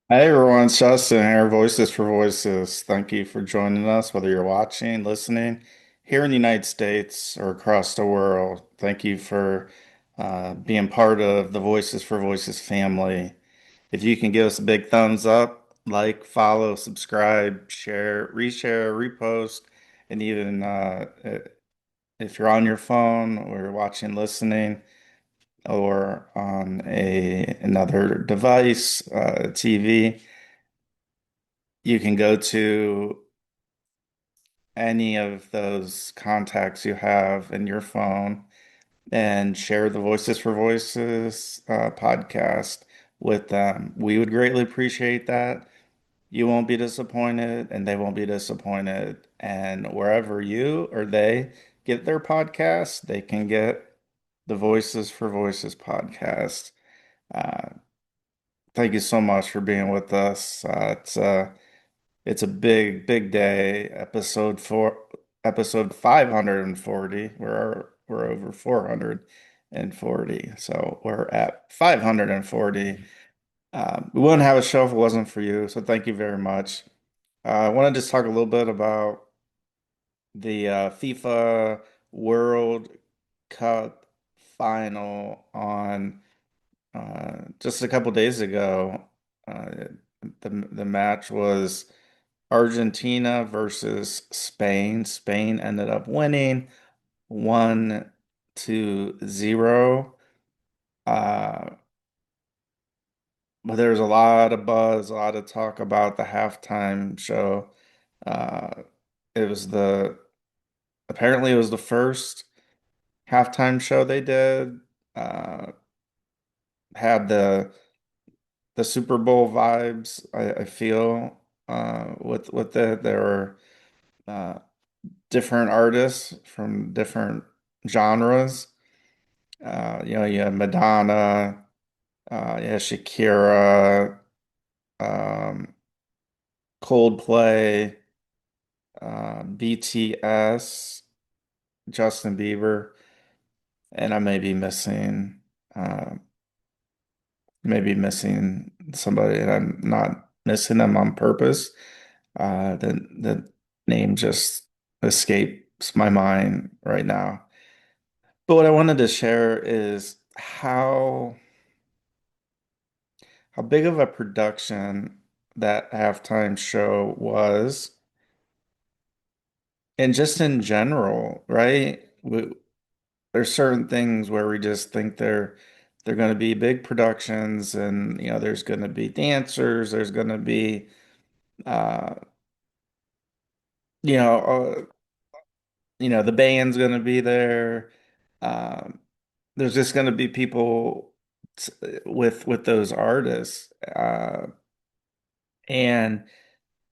Hey everyone, it's Justin here, Voices for Voices. Thank you for joining us, whether you're watching, listening here in the United States or across the world. Thank you for being part of the Voices for Voices family. If you can give us a big thumbs up, like, follow, subscribe, share, reshare, repost, and even if you're on your phone or watching, listening, or on a another device, TV. You can go to any of those contacts you have in your phone and share the Voices for Voices podcast with them. We would greatly appreciate that. You won't be disappointed, and they won't be disappointed. And wherever you or they get their podcast, they can get the Voices for Voices podcast. Uh, Thank you so much for being with us. It's a big, big day. Episode 540. We're over 440. So we're at 540. We wouldn't have a show if it wasn't for you. So thank you very much. I want to just talk a little bit about the FIFA World Cup final on just a couple days ago. Uh, the match was Argentina versus Spain. Spain ended up winning 1-0. Uh, but there was a lot of buzz, a lot of talk about the halftime show. Uh, it was the Apparently it was the first halftime show they did. Uh, had the Super Bowl vibes, I feel, with it. There were uh, different artists from different genres. You had Madonna, yeah, Shakira, um, Coldplay, BTS, Justin Bieber, and I uh, maybe missing somebody, and I'm not missing them on purpose. The name just escapes my mind right now. But what I wanted to share is how big of a production that halftime show was, and just in general, right? There's certain things where we just think they're going to be big productions, and there's going to be dancers, there's going to be uh, you know, uh, the band's going to be there. Um, there's just going to be people with those artists, and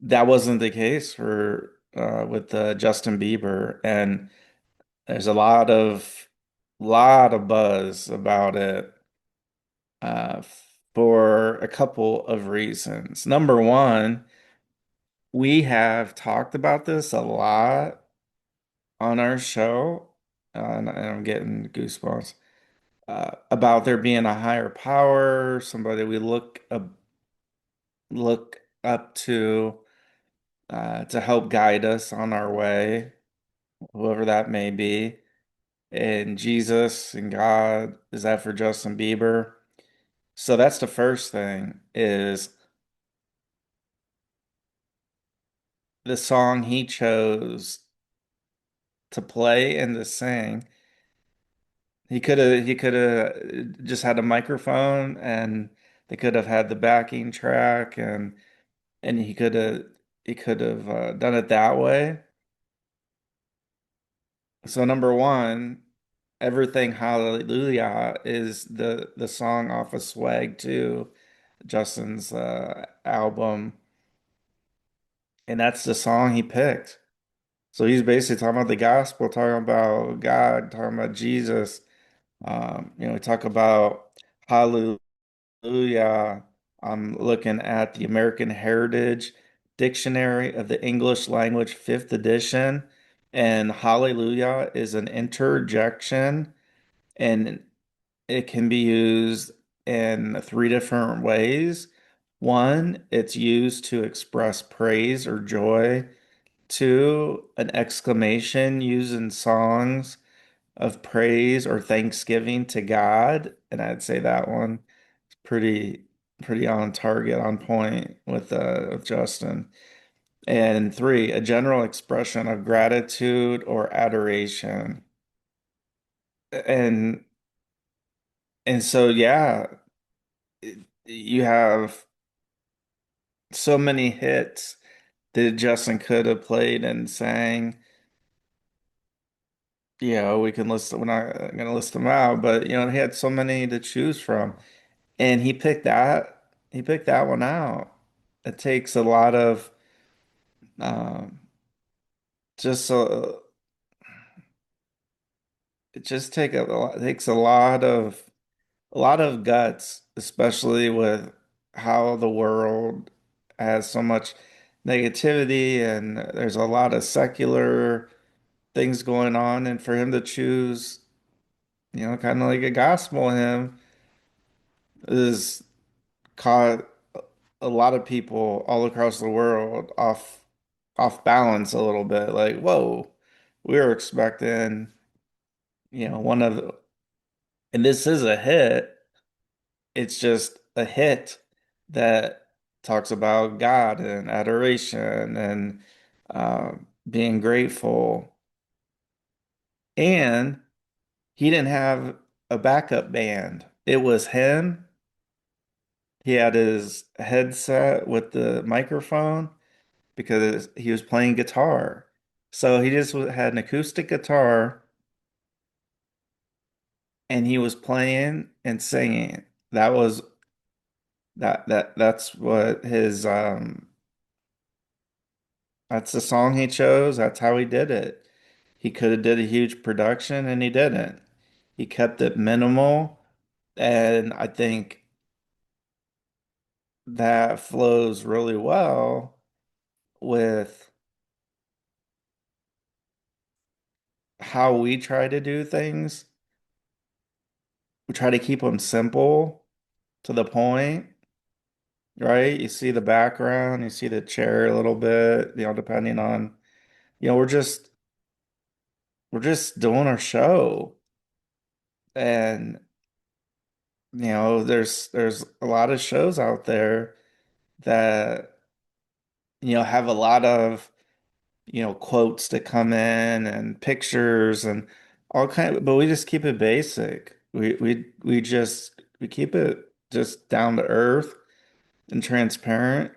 that wasn't the case for with Justin Bieber, and there's a lot of buzz about it uh, for a couple of reasons. Number one, we have talked about this a lot on our show, and I'm getting goosebumps about there being a higher power, somebody we look up to help guide us on our way, whoever that may be. And Jesus and God, is that for Justin Bieber? So that's the first thing is the song he chose to play and to sing. He could have just had a microphone, and they could have had the backing track, and he could have done it that way. So number one, Everything Hallelujah is the song off of Swag 2, Justin's album, and that's the song he picked. So he's basically talking about the gospel, talking about God, talking about Jesus. We talk about Hallelujah. I'm looking at the American Heritage Dictionary of the English Language, 5th edition, and Hallelujah is an interjection, and it can be used in three different ways. One, it's used to express praise or joy. Two, an exclamation used in songs of praise or thanksgiving to God. And I'd say that one is pretty on target, on point with Justin. And three, a general expression of gratitude or adoration. And and so yeah, you have so many hits that Justin could have played and sang. We can list, we're not going to list them out, but he had so many to choose from. And he picked that one out. It takes a lot of um just so it just take a lot, it takes a lot of guts, especially with how the world has so much negativity and there's a lot of secular things going on, and for him to choose, kind of like a gospel hymn is caught a lot of people all across the world off balance a little bit. Like, whoa, we were expecting, one of the, and this is a hit. It's just a hit that talks about God and adoration and being grateful. And he didn't have a backup band. It was him. He had his headset with the microphone because he was playing guitar. So he just had an acoustic guitar and he was playing and singing. That was that's what his that's the song he chose. That's how he did it. He could have did a huge production and he didn't. He kept it minimal, and I think that flows really well with how we try to do things. We try to keep them simple, to the point, right? You see the background, you see the chair a little bit, depending on, we're just doing our show. And there's a lot of shows out there that have a lot of quotes that come in and pictures and all kind, but we just keep it basic. We keep it just down to earth and transparent,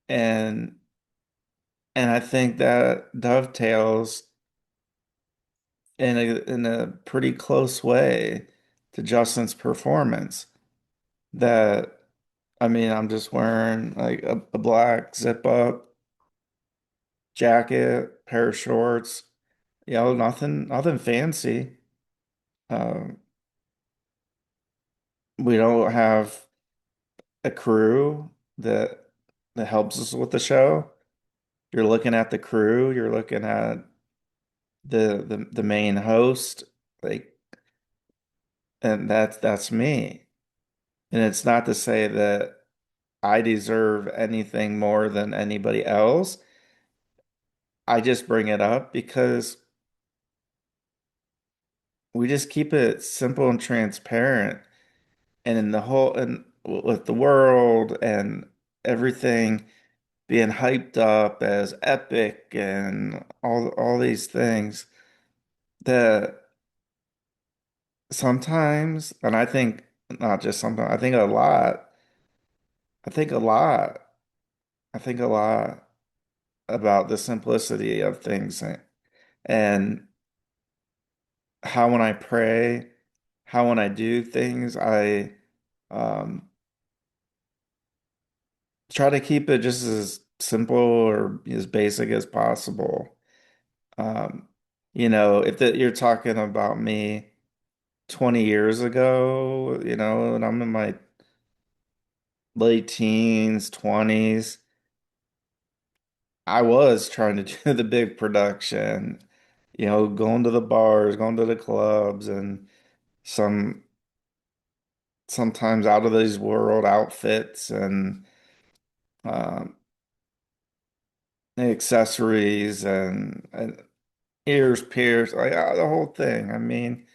and I think that dovetails in a pretty close way to Justin's performance. That, I mean, I'm just wearing like a black zip up jacket, pair of shorts, nothing fancy. Um, we don't have a crew that helps us with the show. You're looking at the crew, you're looking at the main host, like, and that's me. And it's not to say that I deserve anything more than anybody else. I just bring it up because we just keep it simple and transparent. And in the whole, and with the world and everything being hyped up as epic and all these things, that sometimes, and I think not just sometimes, I think a lot, I think a lot, I think a lot about the simplicity of things, and how when I pray, how when I do things, I um, try to keep it just as simple or as basic as possible. Um, if you're talking about me 20 years ago, and I'm in my late teens, 20s, I was trying to do the big production, going to the bars, going to the clubs, and some sometimes out of these world outfits. And um, accessories and ears pierced, like the whole thing. I mean,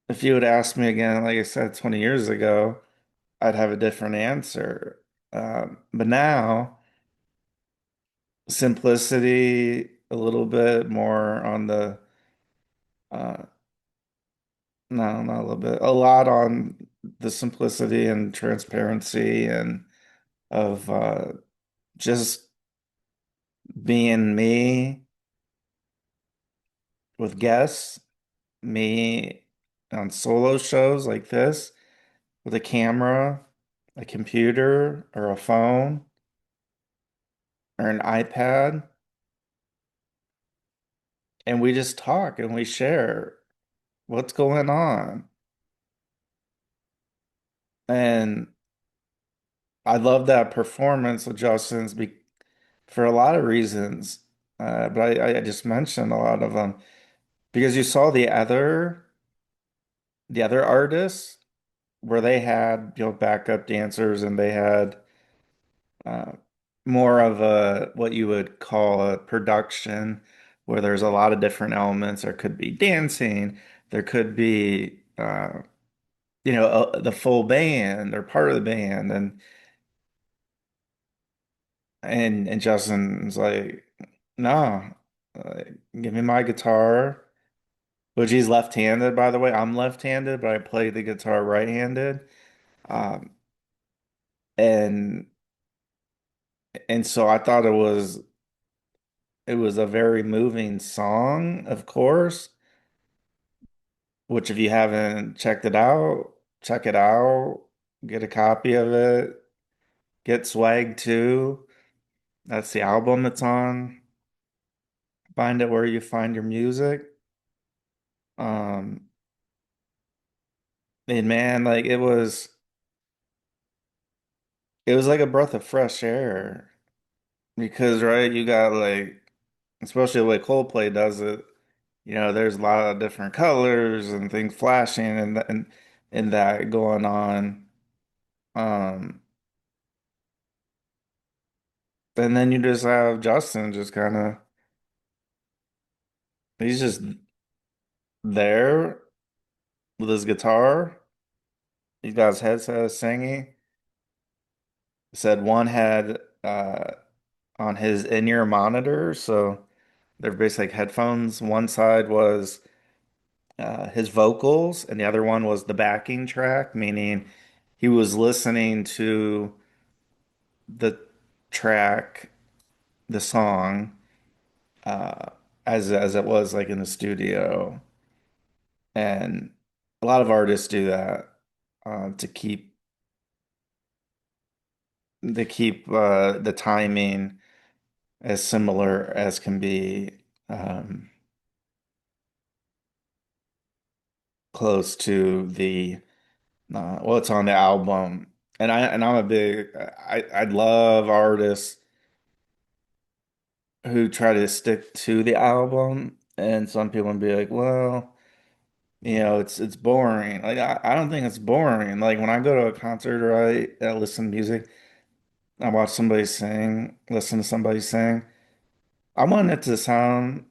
if you would ask me again, like I said, 20 years ago, I'd have a different answer. But now, simplicity, a little bit more on the, uh, no, not a little bit, a lot on the simplicity and transparency and of just being me with guests, me on solo shows like this with a camera, a computer, or a phone, or an iPad, and we just talk and we share what's going on. And I love that performance of Justin's for a lot of reasons. But I just mentioned a lot of them because you saw the other artists where they had, backup dancers and they had uh, more of a what you would call a production where there's a lot of different elements. There could be dancing, there could be the full band or part of the band, and Justin's like, no, give me my guitar, which he's left-handed, by the way. I'm left-handed, but I play the guitar right-handed. Um, and so I thought it was a very moving song, of course, which if you haven't checked it out, check it out, get a copy of it, get Swag 2. That's the album it's on. Find it where you find your music. Um, and man, like it was like a breath of fresh air because right, you got like especially the way Coldplay does it, there's a lot of different colors and things flashing and that going on. Um, and then you just have Justin just kind of he's just there with his guitar. He's got his headset singing. Said one had on his in-ear monitor, so they're basically like headphones. One side was his vocals, and the other one was the backing track, meaning he was listening to the track, the song, uh, as it was like in the studio. And a lot of artists do that to keep the timing as similar as can be, um, close to the what's on the album. And I'm a big I love artists who try to stick to the album, and some people will be like, well, it's boring. Like I don't think it's boring. Like when I go to a concert or I listen to music, I watch somebody sing, listen to somebody sing. I want it to sound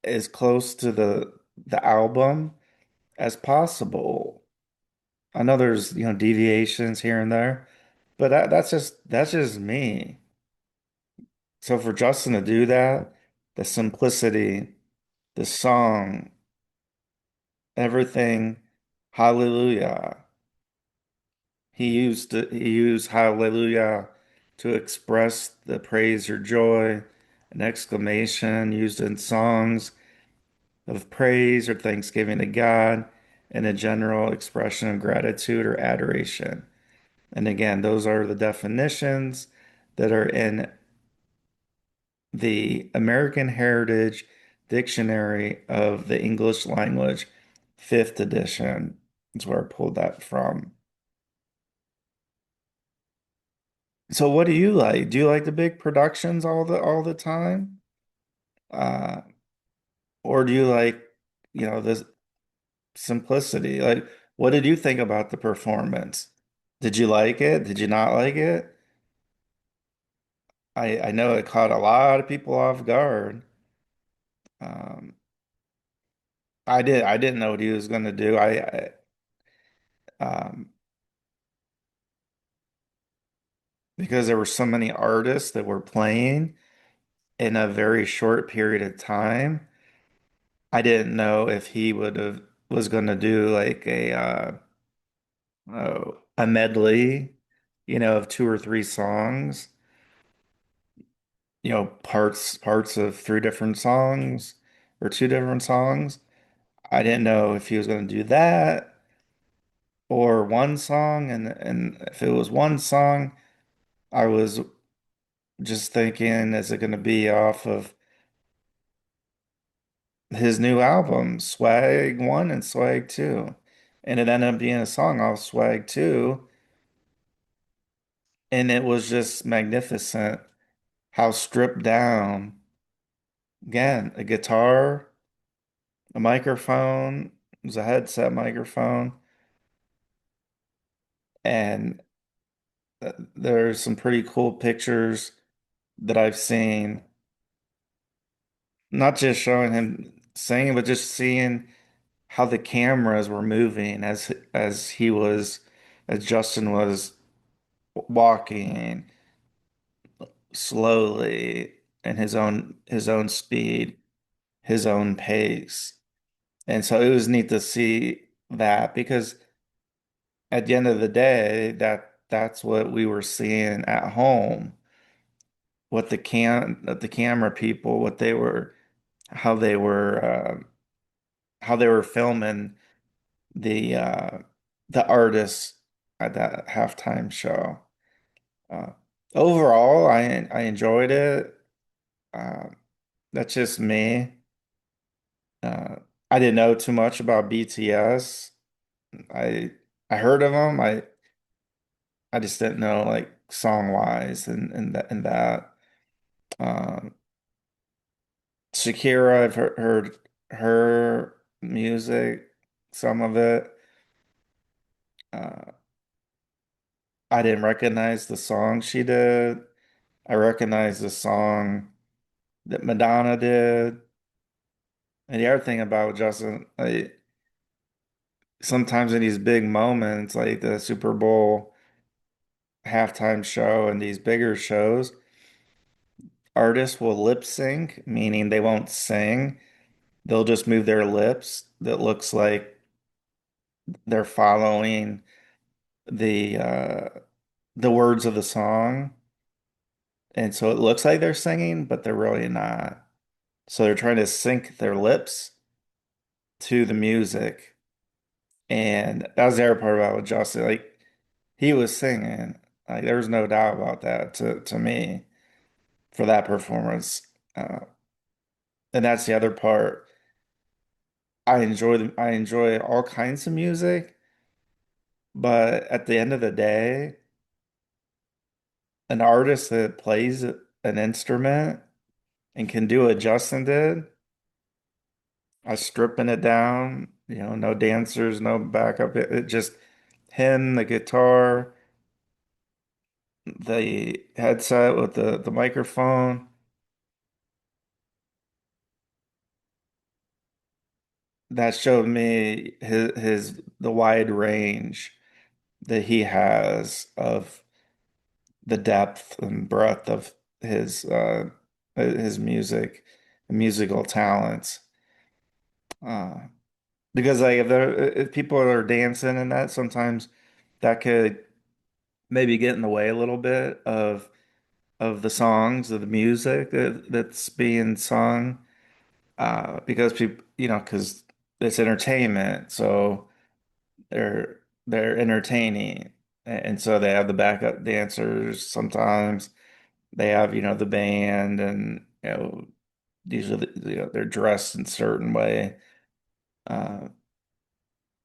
as close to the album as possible. I know there's, deviations here and there, but that's just me. So for Justin to do that, the simplicity, the song, everything, hallelujah. He used hallelujah to express the praise or joy, an exclamation used in songs of praise or thanksgiving to God, and a general expression of gratitude or adoration. And again, those are the definitions that are in the American Heritage Dictionary of the English Language, fifth edition. That's where I pulled that from. So what do you like? Do you like the big productions all the time? Uh, or do you like, this simplicity? Like, what did you think about the performance? Did you like it? Did you not like it? I know it caught a lot of people off guard. Um, I didn't know what he was going to do. Um, because there were so many artists that were playing in a very short period of time. I didn't know if he would have was going to do like a medley, of two or three songs, parts of three different songs or two different songs. I didn't know if he was going to do that or one song, and if it was one song, I was just thinking, is it going to be off of his new album, Swag 1 and Swag 2? And it ended up being a song off Swag 2, and it was just magnificent how stripped down, again, a guitar, a microphone, it was a headset microphone, and there's some pretty cool pictures that I've seen, not just showing him singing, but just seeing how the cameras were moving as Justin was walking slowly and his own speed, his own pace. And so it was neat to see that because at the end of the day, that's what we were seeing at home, what the camera people, what they were, how they were, how they were filming the uh, the artists at that halftime show. Uh, Overall, I enjoyed it. Uh, that's just me. Uh, I didn't know too much about BTS. I I heard of them. I just didn't know like song wise and that. Um, Shakira, I've heard her music, some of it. Uh, I didn't recognize the song she did. I recognized the song that Madonna did. And the other thing about Justin, like sometimes in these big moments, like the Super Bowl halftime show and these bigger shows, artists will lip sync, meaning they won't sing. They'll just move their lips that looks like they're following the uh the words of the song. And so it looks like they're singing, but they're really not. So they're trying to sync their lips to the music. And that was the other part about Justin. Like he was singing. Like there was no doubt about that to me for that performance. Uh, and that's the other part. I enjoy all kinds of music, but at the end of the day, an artist that plays an instrument and can do what Justin did, I stripping it down, no dancers, no backup. It just him, the guitar, the headset with the microphone. That showed me the wide range that he has of the depth and breadth of his musical talents. Uh, because like if people are dancing and that sometimes that could maybe get in the way a little bit of the songs of the music that's being sung because people because it's entertainment, so they're entertaining, and so they have the backup dancers. Sometimes they have the band, and usually they're dressed in a certain way. uh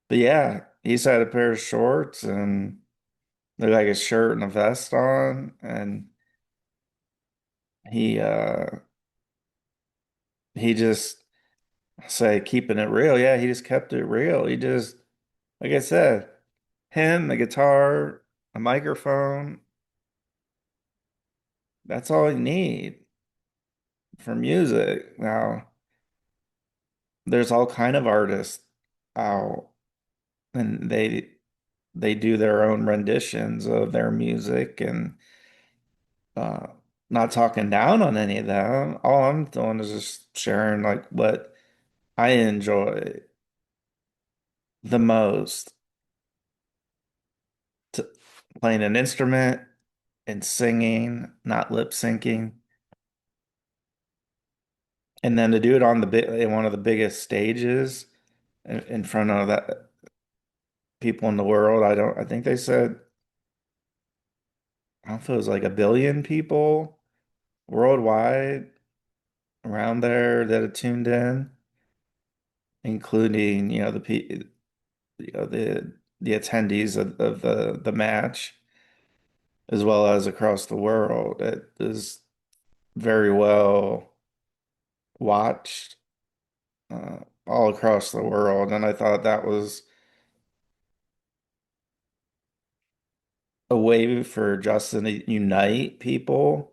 but yeah, he's had a pair of shorts and looked like a shirt and a vest on, and he uh he just say keeping it real. Yeah, he just kept it real. He just, like I said, him, the guitar, a microphone, that's all you need for music. Now, there's all kind of artists out and they do their own renditions of their music and uh not talking down on any of them. All I'm doing is just sharing like what I enjoy the most to playing an instrument and singing, not lip syncing. And then to do it on the big in one of the biggest stages in front of that people in the world. I think they said I don't know if it was like a billion people worldwide around there that had tuned in, including, the attendees of the match, as well as across the world. It is very well watched all across the world, and I thought that was a way for Justin to unite people.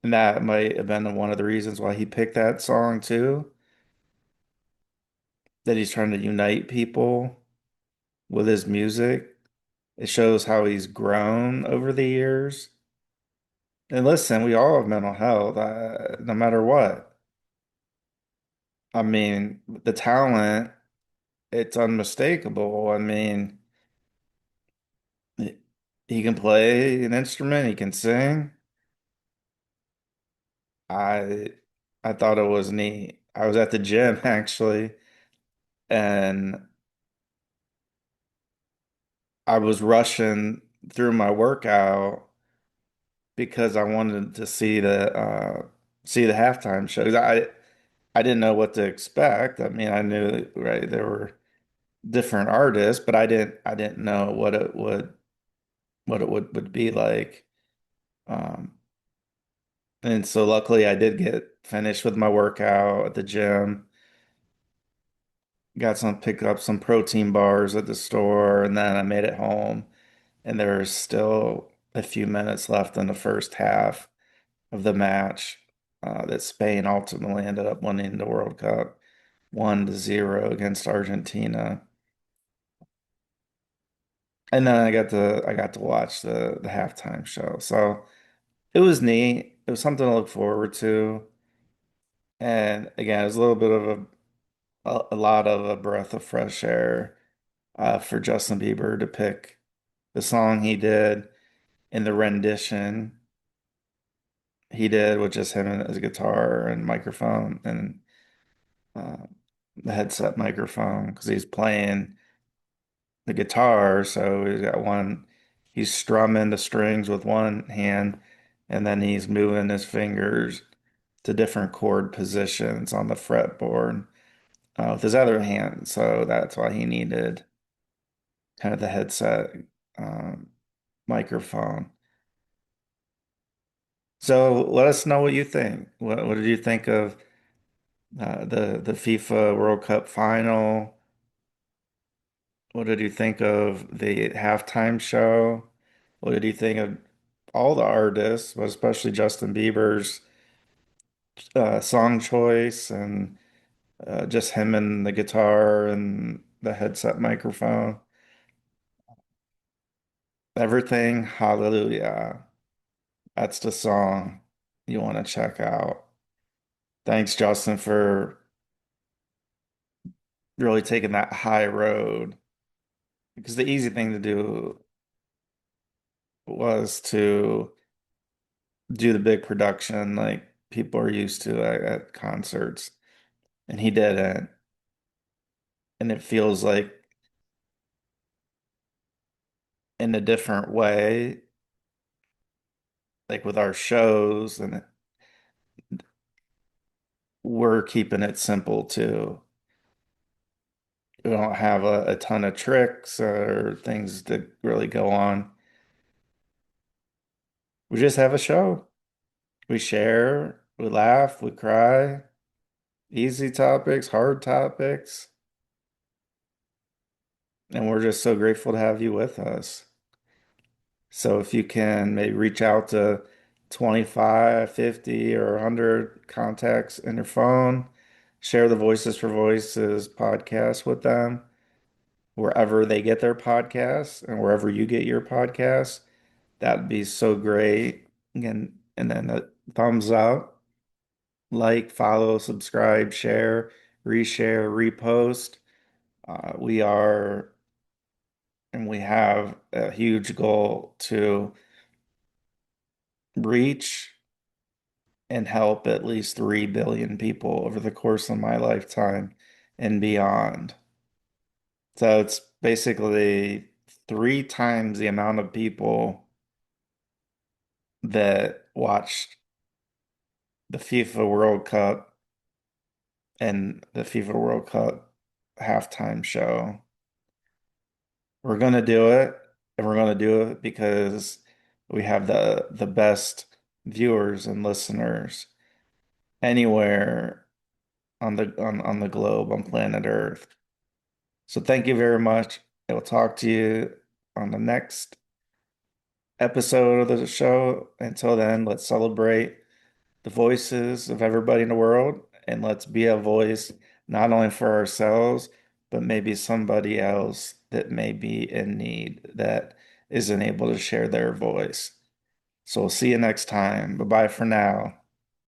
And that might have been one of the reasons why he picked that song too, that he's trying to unite people with his music. It shows how he's grown over the years. And listen, we all have mental health, no matter what. I mean, the talent, it's unmistakable. I mean, he can play an instrument, he can sing. I I thought it was neat. I was at the gym actually, and I was rushing through my workout because I wanted to see the halftime show. 'Cause I didn't know what to expect. I mean, I knew right there were different artists, but I didn't know what it would be like. Um, and so luckily I did get finished with my workout at the gym. Got some picked up some protein bars at the store, and then I made it home. And there was still a few minutes left in the first half of the match that Spain ultimately ended up winning the World Cup 1-0 against Argentina. And then I got to watch the halftime show. So it was neat. It was something to look forward to. And again, it was a little bit of a lot of a breath of fresh air for Justin Bieber to pick the song he did in the rendition he did with just him and his guitar and microphone and uh, the headset microphone because he's playing the guitar. So he's strumming the strings with one hand, and then he's moving his fingers to different chord positions on the fretboard with his other hand. So that's why he needed kind of the headset um, microphone. So let us know what you think. What did you think of the FIFA World Cup final? What did you think of the halftime show? What did you think of all the artists, but especially Justin Bieber's song choice and just him and the guitar and the headset microphone? Everything, Hallelujah. That's the song you want to check out. Thanks, Justin, for really taking that high road because the easy thing to do was to do the big production like people are used to at concerts, and he didn't. And it feels like in a different way, like with our shows, and we're keeping it simple too. We don't have a ton of tricks or things to really go on. We just have a show. We share, we laugh, we cry, easy topics, hard topics. and we're just so grateful to have you with us. So if you can maybe reach out to 25, 50, or 100 contacts in your phone, share the Voices for Voices podcast with them wherever they get their podcasts and wherever you get your podcasts. That'd be so great. And then a thumbs up, like, follow, subscribe, share, reshare, repost. We are, and we have a huge goal to reach and help at least 3 billion people over the course of my lifetime and beyond. So it's basically three times the amount of people that watched the FIFA World Cup and the FIFA World Cup halftime show. We're gonna do it, and we're gonna do it because we have the best viewers and listeners anywhere on the globe on planet Earth. So thank you very much. I will talk to you on the next episode of the show. Until then, let's celebrate the voices of everybody in the world and let's be a voice not only for ourselves, but maybe somebody else that may be in need that isn't able to share their voice. So we'll see you next time. Bye bye for now.